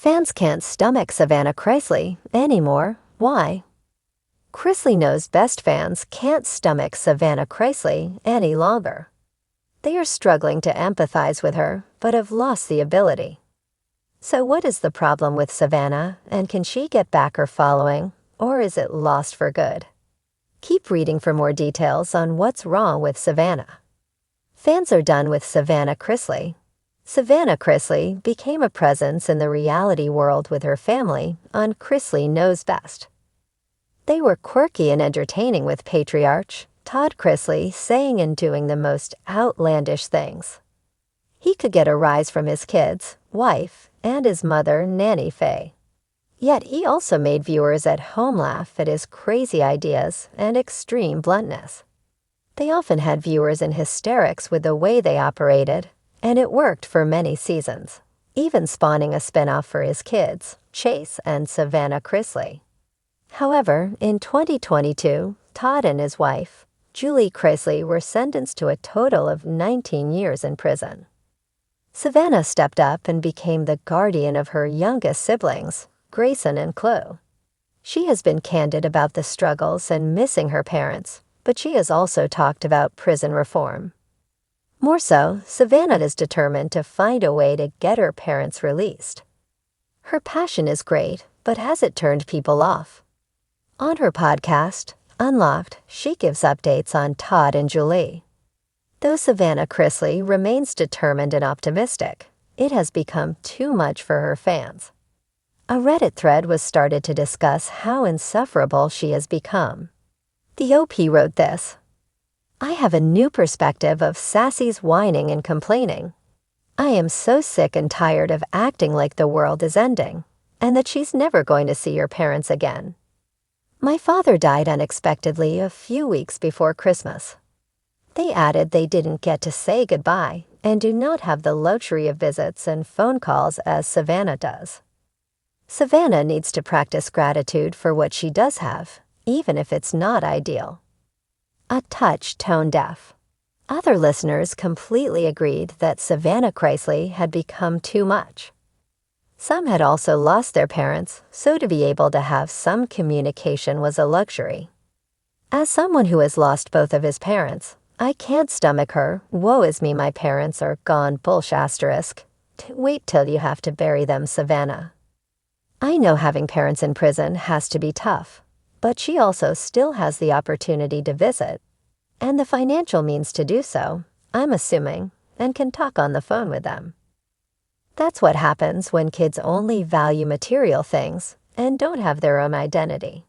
Fans can't stomach Savannah Chrisley anymore. Why? Chrisley Knows Best fans can't stomach Savannah Chrisley any longer. They are struggling to empathize with her, but have lost the ability. So what is the problem with Savannah, and can she get back her following, or is it lost for good? Keep reading for more details on what's wrong with Savannah. Fans are done with Savannah Chrisley. Savannah Chrisley became a presence in the reality world with her family on Chrisley Knows Best. They were quirky and entertaining, with patriarch Todd Chrisley saying and doing the most outlandish things. He could get a rise from his kids, wife, and his mother, Nanny Faye. Yet he also made viewers at home laugh at his crazy ideas and extreme bluntness. They often had viewers in hysterics with the way they operated, and it worked for many seasons, even spawning a spinoff for his kids, Chase and Savannah Chrisley. However, in 2022, Todd and his wife, Julie Chrisley, were sentenced to a total of 19 years in prison. Savannah stepped up and became the guardian of her youngest siblings, Grayson and Chloe. She has been candid about the struggles and missing her parents, but she has also talked about prison reform. More so, Savannah is determined to find a way to get her parents released. Her passion is great, but has it turned people off? On her podcast, Unlocked, she gives updates on Todd and Julie. Though Savannah Chrisley remains determined and optimistic, it has become too much for her fans. A Reddit thread was started to discuss how insufferable she has become. The OP wrote this: "I have a new perspective of Sassy's whining and complaining. I am so sick and tired of acting like the world is ending, and that she's never going to see her parents again. My father died unexpectedly a few weeks before Christmas." They added they didn't get to say goodbye and do not have the luxury of visits and phone calls as Savannah does. Savannah needs to practice gratitude for what she does have, even if it's not ideal. A touch tone deaf. Other listeners completely agreed that Savannah Chrisley had become too much. Some had also lost their parents, so to be able to have some communication was a luxury. As someone who has lost both of his parents, I can't stomach her "woe is me, my parents are gone" bullsh**. Wait till you have to bury them, Savannah. I know having parents in prison has to be tough, but she also still has the opportunity to visit, and the financial means to do so, I'm assuming, and can talk on the phone with them. That's what happens when kids only value material things and don't have their own identity.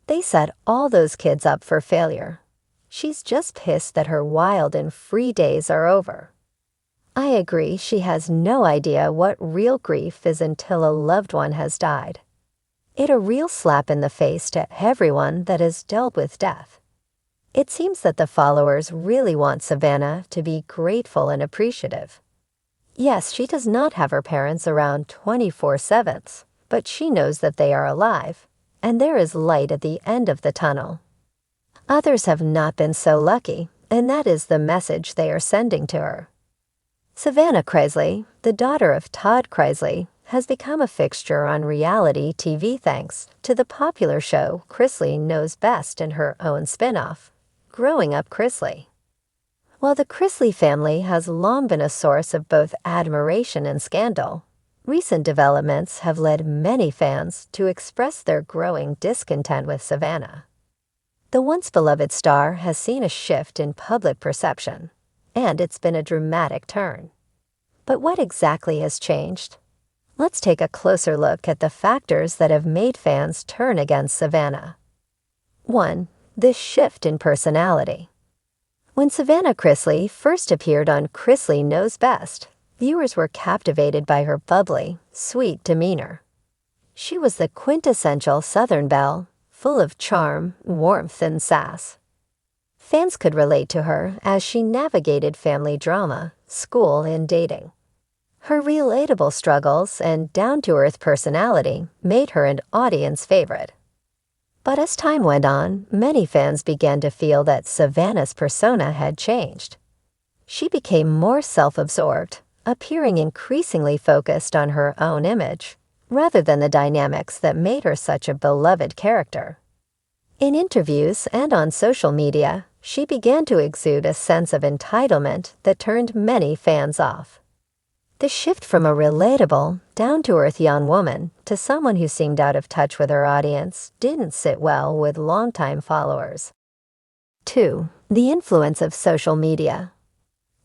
They set all those kids up for failure. She's just pissed that her wild and free days are over. I agree she has no idea what real grief is until a loved one has died. It's a real slap in the face to everyone that has dealt with death. It seems that the followers really want Savannah to be grateful and appreciative. Yes, she does not have her parents around 24/7, but she knows that they are alive, and there is light at the end of the tunnel. Others have not been so lucky, and that is the message they are sending to her. Savannah Chrisley, the daughter of Todd Chrisley, has become a fixture on reality TV thanks to the popular show Chrisley Knows Best and her own spin-off, Growing Up Chrisley. While the Chrisley family has long been a source of both admiration and scandal, recent developments have led many fans to express their growing discontent with Savannah. The once beloved star has seen a shift in public perception, and it's been a dramatic turn. But what exactly has changed? Let's take a closer look at the factors that have made fans turn against Savannah. 1. This shift in personality. When Savannah Chrisley first appeared on Chrisley Knows Best, viewers were captivated by her bubbly, sweet demeanor. She was the quintessential Southern belle, full of charm, warmth, and sass. Fans could relate to her as she navigated family drama, school, and dating. Her relatable struggles and down-to-earth personality made her an audience favorite. But as time went on, many fans began to feel that Savannah's persona had changed. She became more self-absorbed, appearing increasingly focused on her own image, rather than the dynamics that made her such a beloved character. In interviews and on social media, she began to exude a sense of entitlement that turned many fans off. The shift from a relatable, down-to-earth young woman to someone who seemed out of touch with her audience didn't sit well with longtime followers. 2. The influence of social media.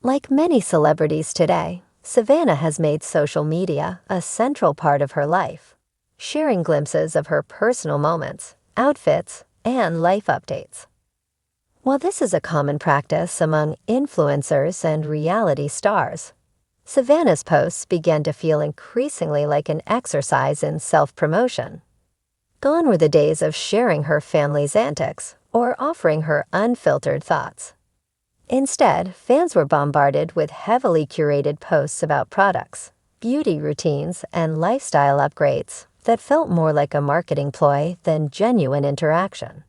Like many celebrities today, Savannah has made social media a central part of her life, sharing glimpses of her personal moments, outfits, and life updates. While this is a common practice among influencers and reality stars, Savannah's posts began to feel increasingly like an exercise in self-promotion. Gone were the days of sharing her family's antics or offering her unfiltered thoughts. Instead, fans were bombarded with heavily curated posts about products, beauty routines, and lifestyle upgrades that felt more like a marketing ploy than genuine interaction.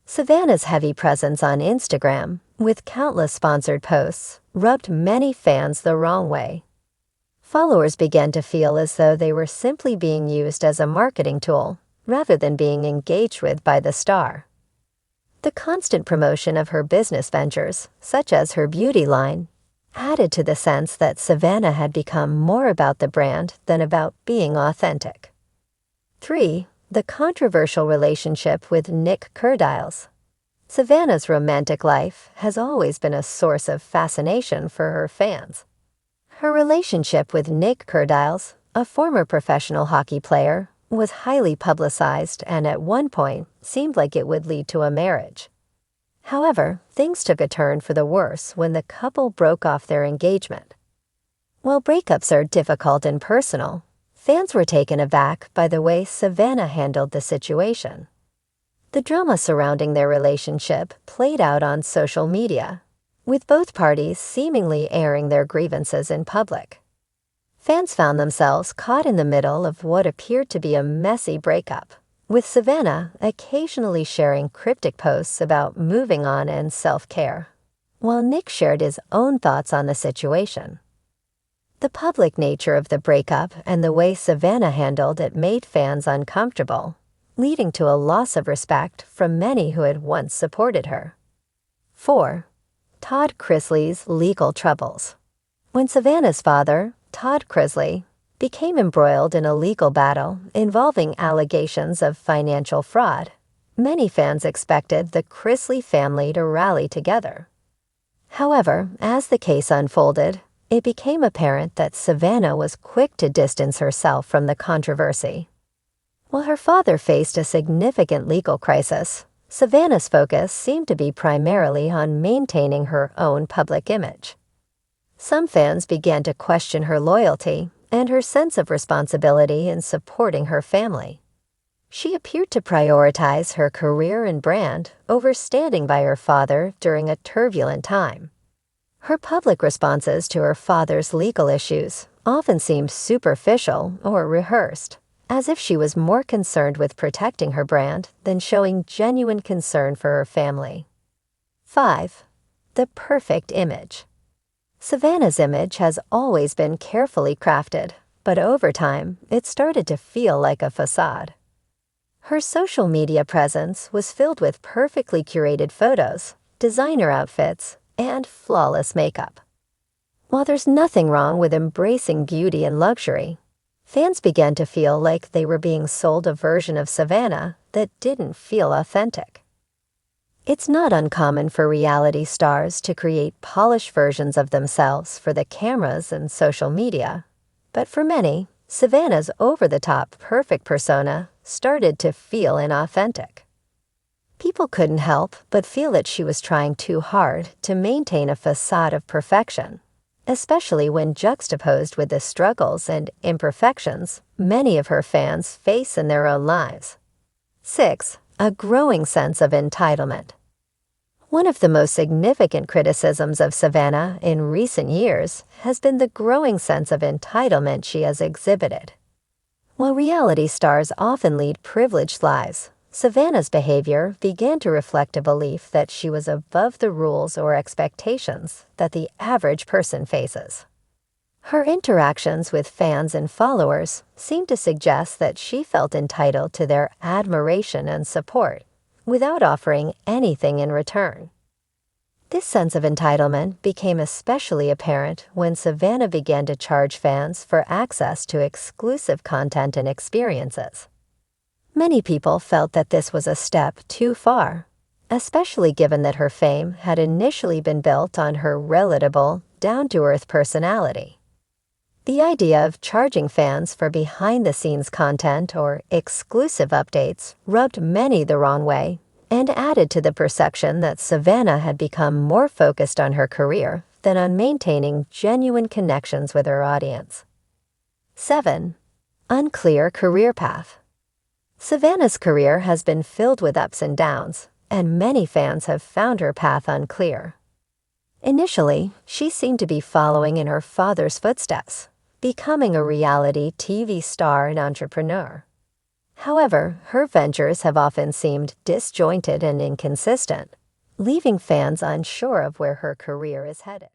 Savannah's heavy presence on Instagram, with countless sponsored posts, rubbed many fans the wrong way. Followers began to feel as though they were simply being used as a marketing tool, rather than being engaged with by the star. The constant promotion of her business ventures, such as her beauty line, added to the sense that Savannah had become more about the brand than about being authentic. 3. The controversial relationship with Nick Cardiles. Savannah's romantic life has always been a source of fascination for her fans. Her relationship with Nick Cardiles, a former professional hockey player, was highly publicized and at one point seemed like it would lead to a marriage. However, things took a turn for the worse when the couple broke off their engagement. While breakups are difficult and personal, fans were taken aback by the way Savannah handled the situation. The drama surrounding their relationship played out on social media, with both parties seemingly airing their grievances in public. Fans found themselves caught in the middle of what appeared to be a messy breakup, with Savannah occasionally sharing cryptic posts about moving on and self-care, while Nick shared his own thoughts on the situation. The public nature of the breakup and the way Savannah handled it made fans uncomfortable, leading to a loss of respect from many who had once supported her. 4. Todd Chrisley's legal troubles. When Savannah's father, Todd Chrisley, became embroiled in a legal battle involving allegations of financial fraud, many fans expected the Chrisley family to rally together. However, as the case unfolded, it became apparent that Savannah was quick to distance herself from the controversy. While her father faced a significant legal crisis, Savannah's focus seemed to be primarily on maintaining her own public image. Some fans began to question her loyalty and her sense of responsibility in supporting her family. She appeared to prioritize her career and brand over standing by her father during a turbulent time. Her public responses to her father's legal issues often seemed superficial or rehearsed, as if she was more concerned with protecting her brand than showing genuine concern for her family. 5. The perfect image. Savannah's image has always been carefully crafted, but over time, it started to feel like a facade. Her social media presence was filled with perfectly curated photos, designer outfits, and flawless makeup. While there's nothing wrong with embracing beauty and luxury, fans began to feel like they were being sold a version of Savannah that didn't feel authentic. It's not uncommon for reality stars to create polished versions of themselves for the cameras and social media, but for many, Savannah's over-the-top perfect persona started to feel inauthentic. People couldn't help but feel that she was trying too hard to maintain a facade of perfection, especially when juxtaposed with the struggles and imperfections many of her fans face in their own lives. 6. A growing sense of entitlement. One of the most significant criticisms of Savannah in recent years has been the growing sense of entitlement she has exhibited. While reality stars often lead privileged lives, Savannah's behavior began to reflect a belief that she was above the rules or expectations that the average person faces. Her interactions with fans and followers seemed to suggest that she felt entitled to their admiration and support, without offering anything in return. This sense of entitlement became especially apparent when Savannah began to charge fans for access to exclusive content and experiences. Many people felt that this was a step too far, especially given that her fame had initially been built on her relatable, down-to-earth personality. The idea of charging fans for behind-the-scenes content or exclusive updates rubbed many the wrong way and added to the perception that Savannah had become more focused on her career than on maintaining genuine connections with her audience. 7. Unclear career path. Savannah's career has been filled with ups and downs, and many fans have found her path unclear. Initially, she seemed to be following in her father's footsteps, becoming a reality TV star and entrepreneur. However, her ventures have often seemed disjointed and inconsistent, leaving fans unsure of where her career is headed.